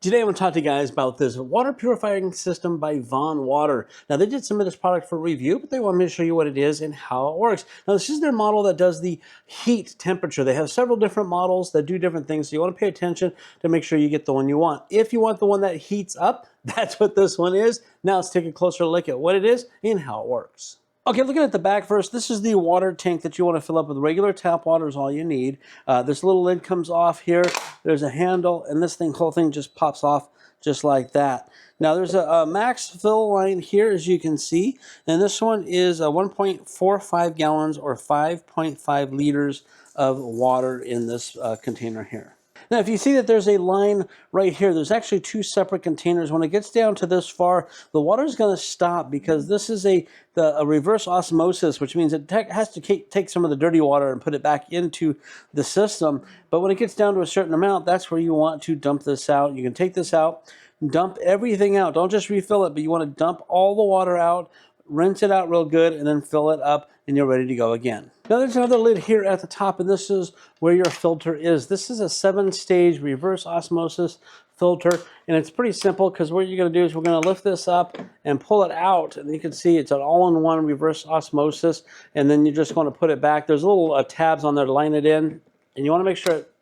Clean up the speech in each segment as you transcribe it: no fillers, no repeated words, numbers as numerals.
Today I'm going to talk to you guys about this water purifying system by Von Water. Now they did submit this product for review, but they want me to show you what it is and how it works. Now this is their model that does the heat temperature. They have several different models that do different things, so you want to pay attention to make sure you get the one you want. If you want the one that heats up, that's what this one is. Now let's take a closer look at what it is and how it works. Okay, looking at the back first, this is the water tank that you want to fill up with. Regular tap water is all you need. This little lid comes off here. There's a handle, and this whole thing just pops off just like that. Now there's a max fill line here, as you can see, and this one is 1.45 gallons or 5.5 liters of water in this container here. Now, if you see that there's a line right here, there's actually two separate containers. When it gets down to this far, the water is going to stop because this is a reverse osmosis, which means it has to take some of the dirty water and put it back into the system. But when it gets down to a certain amount, that's where you want to dump this out. You can take this out, dump everything out. Don't just refill it, but you want to dump all the water out, rinse it out real good, and then fill it up, and you're ready to go again. Now there's another lid here at the top, and this is where your filter is. This is a 7-stage reverse osmosis filter, and it's pretty simple because what you're going to do is we're going to lift this up and pull it out, and you can see it's an all-in-one reverse osmosis, and then you're just going to put it back. There's little tabs on there to line it in, and you want to make sure it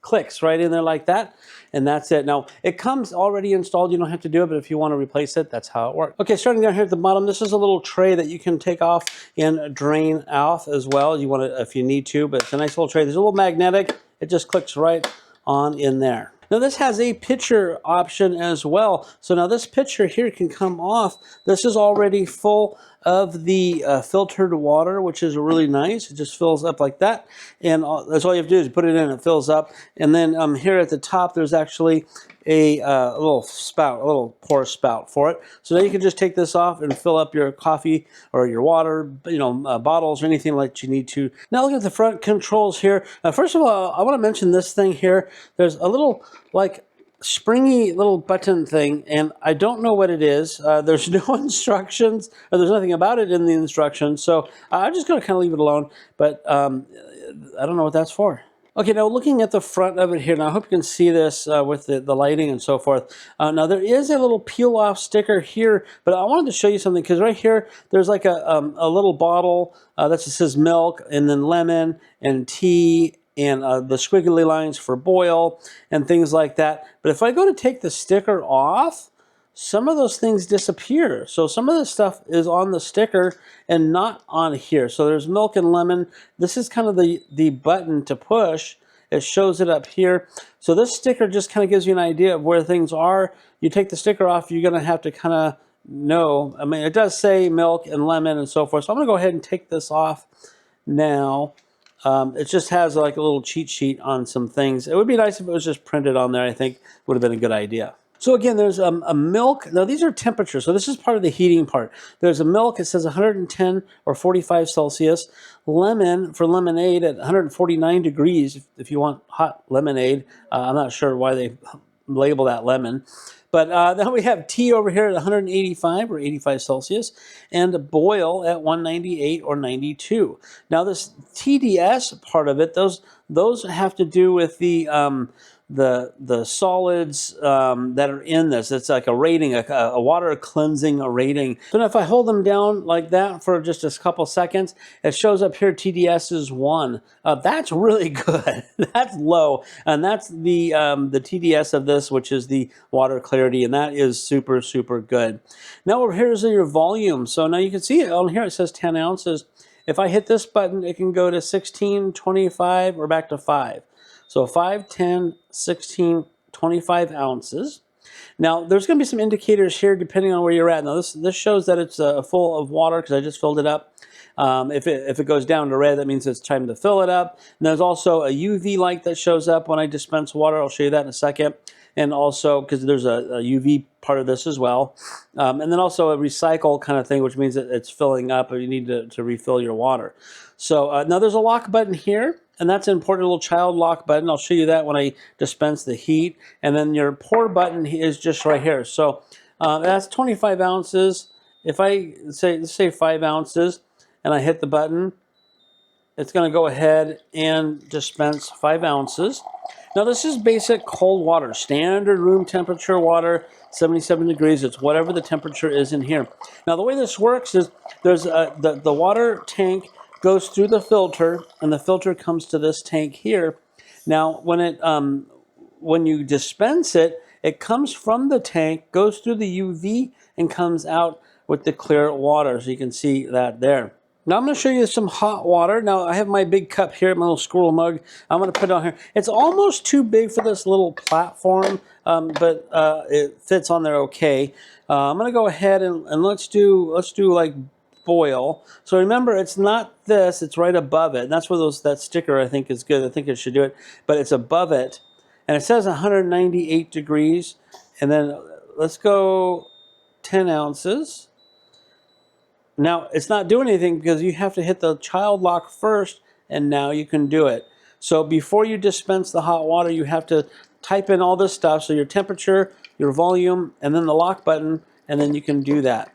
clicks right in there like that, and that's it. Now it comes already installed, you don't have to do it, but if you want to replace it, that's how it works. Okay, starting down here at the bottom, this is a little tray that you can take off and drain off as well. You want to, if you need to, but it's a nice little tray. There's a little magnetic, it just clicks right on in there. Now this has a pitcher option as well. So now this pitcher here can come off. This is already full of the filtered water, which is really nice. It just fills up like that. And that's all you have to do is put it in, it fills up. And then here at the top, there's actually a little spout, a little pour spout for it. So now you can just take this off and fill up your coffee or your water, bottles or anything like you need to. Now look at the front controls here. First of all, I want to mention this thing here. There's a little like springy little button thing, and I don't know what it is. There's no instructions, or there's nothing about it in the instructions, so I'm just going to kind of leave it alone, but I don't know what that's for. Okay, now looking at the front of it here, now I hope you can see this with the lighting and so forth. Now there is a little peel-off sticker here, but I wanted to show you something, because right here there's like a little bottle that just says milk, and then lemon, and tea, and the squiggly lines for boil, and things like that. But if I go to take the sticker off, some of those things disappear. So some of this stuff is on the sticker and not on here. So there's milk and lemon. This is kind of the button to push. It shows it up here. So this sticker just kind of gives you an idea of where things are. You take the sticker off, you're going to have to kind of know. I mean, it does say milk and lemon and so forth. So I'm going to go ahead and take this off now. It just has like a little cheat sheet on some things. It would be nice if it was just printed on there. I think would have been a good idea. So again, there's a milk. Now these are temperatures, so this is part of the heating part. There's a milk, it says 110 or 45 Celsius. Lemon for lemonade at 149 degrees if you want hot lemonade. I'm not sure why they label that lemon. But then we have tea over here at 185 or 85 Celsius, and boil at 198 or 92. Now this TDS part of it, those have to do with the solids that are in this. It's like a rating, a water cleansing rating. So now if I hold them down like that for just a couple seconds, it shows up here TDS is 1. That's really good. That's low, and that's the TDS of this, which is the water clarity, and that is super, super good. Now over here is your volume. So now you can see it on here. It says 10 ounces. If I hit this button, it can go to 16, 25, or back to 5. So 5, 10, 16, 25 ounces. Now, there's going to be some indicators here depending on where you're at. Now, this shows that it's full of water because I just filled it up. If it goes down to red, that means it's time to fill it up. And there's also a UV light that shows up when I dispense water. I'll show you that in a second. And also, because there's a UV part of this as well. And then also a recycle kind of thing, which means that it's filling up and you need to refill your water. So now there's a lock button here. And that's an important little child lock button. I'll show you that when I dispense the heat. And then your pour button is just right here. So that's 25 ounces. If I let's say 5 ounces, and I hit the button, it's going to go ahead and dispense 5 ounces. Now this is basic cold water, standard room temperature water, 77 degrees. It's whatever the temperature is in here. Now the way this works is there's the water tank goes through the filter, and the filter comes to this tank here. Now when you dispense it, it comes from the tank, goes through the UV, and comes out with the clear water. So you can see that there. Now I'm going to show you some hot water. Now I have my big cup here, my little squirrel mug. I'm going to put it on here. It's almost too big for this little platform, but it fits on there okay. I'm going to go ahead and let's do like boil. So remember, it's not this; it's right above it. And that's where that sticker I think is good. I think it should do it, but it's above it, and it says 198 degrees. And then let's go 10 ounces. Now, it's not doing anything because you have to hit the child lock first, and now you can do it. So before you dispense the hot water, you have to type in all this stuff. So your temperature, your volume, and then the lock button, and then you can do that.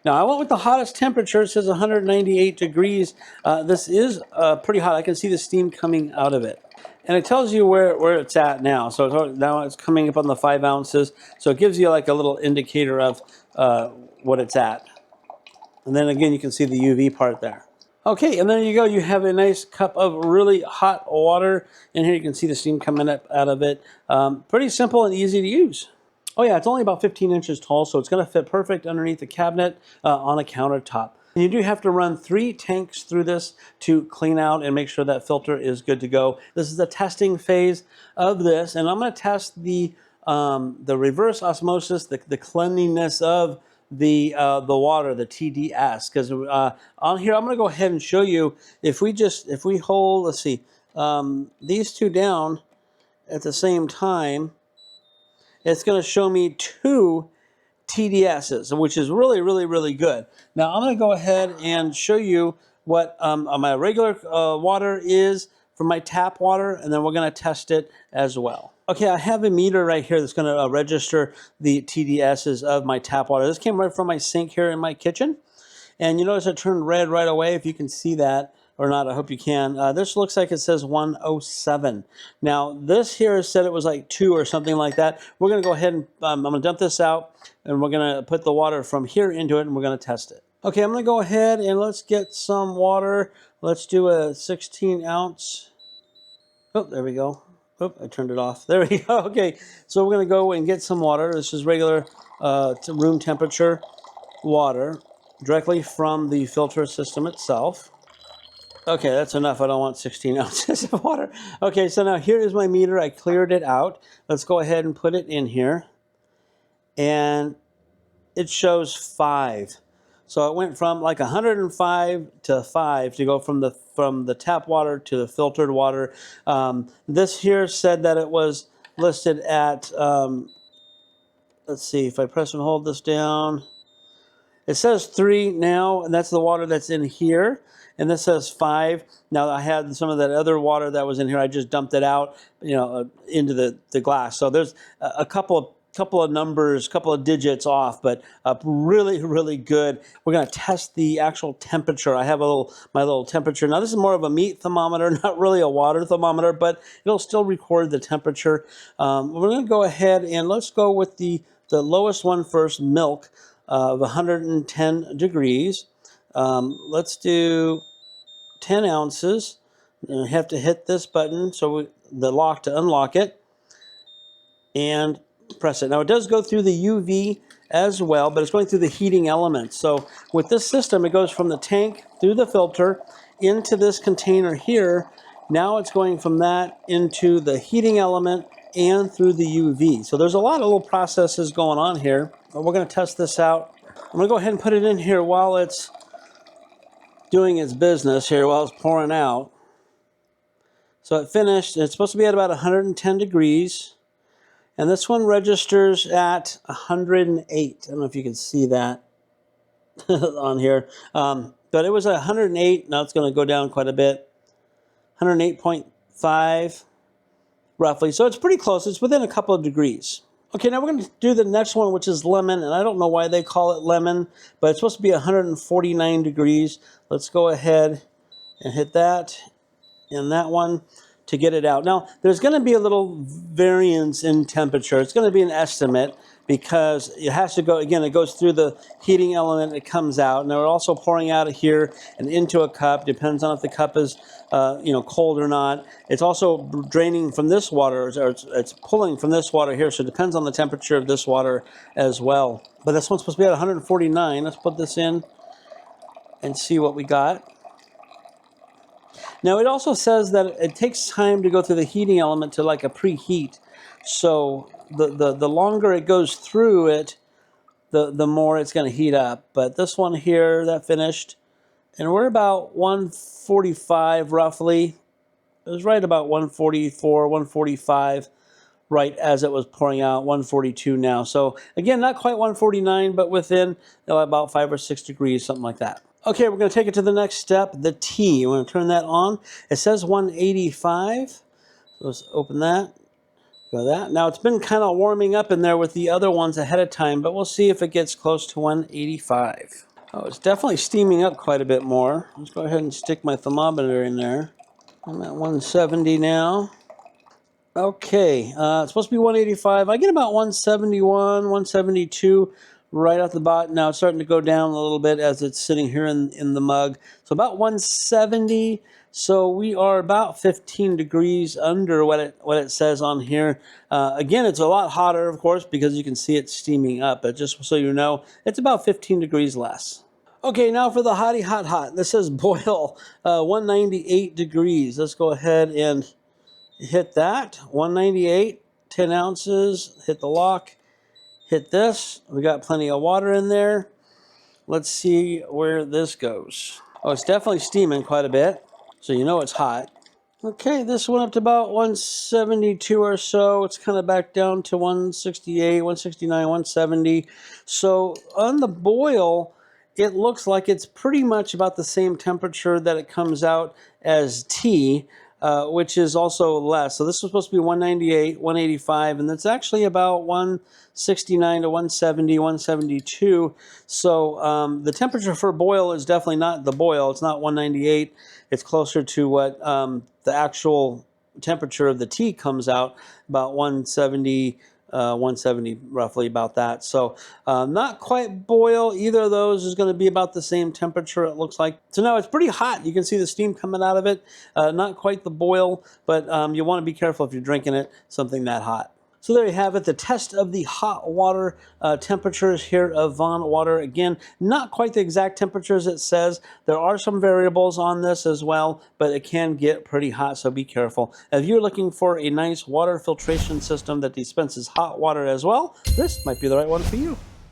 Now, I went with the hottest temperature. It says 198 degrees. This is pretty hot. I can see the steam coming out of it. And it tells you where it's at now. So now it's coming up on the 5 ounces. So it gives you like a little indicator of what it's at. And then again, you can see the UV part there. Okay, and there you go. You have a nice cup of really hot water. And here you can see the steam coming up out of it. Pretty simple and easy to use. Oh yeah, it's only about 15 inches tall, so it's going to fit perfect underneath the cabinet on a countertop. And you do have to run 3 tanks through this to clean out and make sure that filter is good to go. This is the testing phase of this, and I'm going to test the reverse osmosis, the cleanliness of the water, the TDS. Because on here, I'm going to go ahead and show you if we hold, let's see, these two down at the same time, it's going to show me 2 TDSs, which is really, really, really good. Now I'm going to go ahead and show you what my regular water is from my tap water, and then we're going to test it as well. Okay, I have a meter right here that's going to register the TDSs of my tap water. This came right from my sink here in my kitchen, and you notice it turned red right away. If you can see that or not, I hope you can. This looks like it says 107. Now this here said it was like 2 or something like that. We're going to go ahead and I'm going to dump this out, and we're going to put the water from here into it, and we're going to test it. Okay, I'm going to go ahead and let's get some water. Let's do a 16 ounce. Oh, there we go. Oh, I turned it off. There we go. Okay, so we're going to go and get some water. This is regular room temperature water directly from the filter system itself. Okay, that's enough. I don't want 16 ounces of water. Okay, so now here is my meter. I cleared it out. Let's go ahead and put it in here. And it shows 5. So it went from like 105 to 5 to go from the tap water to the filtered water. This here said that it was listed at, let's see, if I press and hold this down, it says 3 now, and that's the water that's in here. And this says 5. Now I had some of that other water that was in here. I just dumped it out, into the glass. So there's a couple of numbers, couple of digits off, but really, really good. We're going to test the actual temperature. I have my little temperature. Now this is more of a meat thermometer, not really a water thermometer, but it'll still record the temperature. We're going to go ahead and let's go with the lowest one first, milk, of 110 degrees. Let's do 10 ounces. I have to hit this button, so the lock to unlock it, and press it. Now it does go through the UV as well, but it's going through the heating element. So with this system, it goes from the tank through the filter into this container here. Now it's going from that into the heating element and through the UV. So there's a lot of little processes going on here. But we're going to test this out. I'm going to go ahead and put it in here while it's doing its business here, while it's pouring out. So it finished. It's supposed to be at about 110 degrees. And this one registers at 108. I don't know if you can see that on here. But it was at 108. Now it's going to go down quite a bit. 108.5 roughly. So it's pretty close. It's within a couple of degrees. Okay, now we're going to do the next one, which is lemon. And I don't know why they call it lemon, but it's supposed to be 149 degrees. Let's go ahead and hit that. in that one to get it out. Now, there's going to be a little variance in temperature. It's going to be an estimate because it has to go, again, it goes through the heating element, it comes out. Now, we're also pouring out of here and into a cup. Depends on if the cup is cold or not. It's also draining from this water, or it's pulling from this water here, so it depends on the temperature of this water as well. But this one's supposed to be at 149. Let's put this in and see what we got. Now, it also says that it takes time to go through the heating element to like a preheat. So the longer it goes through it, the more it's going to heat up. But this one here, that finished, and we're about 145 roughly. It was right about 144, 145, right as it was pouring out, 142 now. So again, not quite 149, but within about 5 or 6 degrees, something like that. Okay, we're going to take it to the next step, the T. We're going to turn that on. It says 185. So let's open that. Go that. Now, it's been kind of warming up in there with the other ones ahead of time, but we'll see if it gets close to 185. Oh, it's definitely steaming up quite a bit more. Let's go ahead and stick my thermometer in there. I'm at 170 now. Okay, it's supposed to be 185. I get about 171, 172 right off the bat. Now it's starting to go down a little bit as it's sitting here in the mug. So about 170. So we are about 15 degrees under what it says on here. Again, it's a lot hotter, of course, because you can see it steaming up. But just so you know, it's about 15 degrees less. Okay, now for the hottie hot. This says boil 198 degrees. Let's go ahead and hit that. 198, 10 ounces. Hit the lock. Hit this. We got plenty of water in there. Let's see where this goes. Oh, it's definitely steaming quite a bit, so you know it's hot. Okay, this went up to about 172 or so. It's kind of back down to 168, 169, 170. So on the boil, it looks like it's pretty much about the same temperature that it comes out as tea, which is also less. So this was supposed to be 198, 185, and it's actually about 169 to 170, 172. So the temperature for boil is definitely not the boil. It's not 198. It's closer to what the actual temperature of the tea comes out, about 170, 170 roughly, about that. So not quite boil. Either of those is going to be about the same temperature, it looks like. So now it's pretty hot. You can see the steam coming out of it. Not quite the boil, but you want to be careful if you're drinking it, something that hot. So there you have it, the test of the hot water temperatures here of Vaughn Water. Again, not quite the exact temperatures it says. There are some variables on this as well, but it can get pretty hot, so be careful. If you're looking for a nice water filtration system that dispenses hot water as well, this might be the right one for you.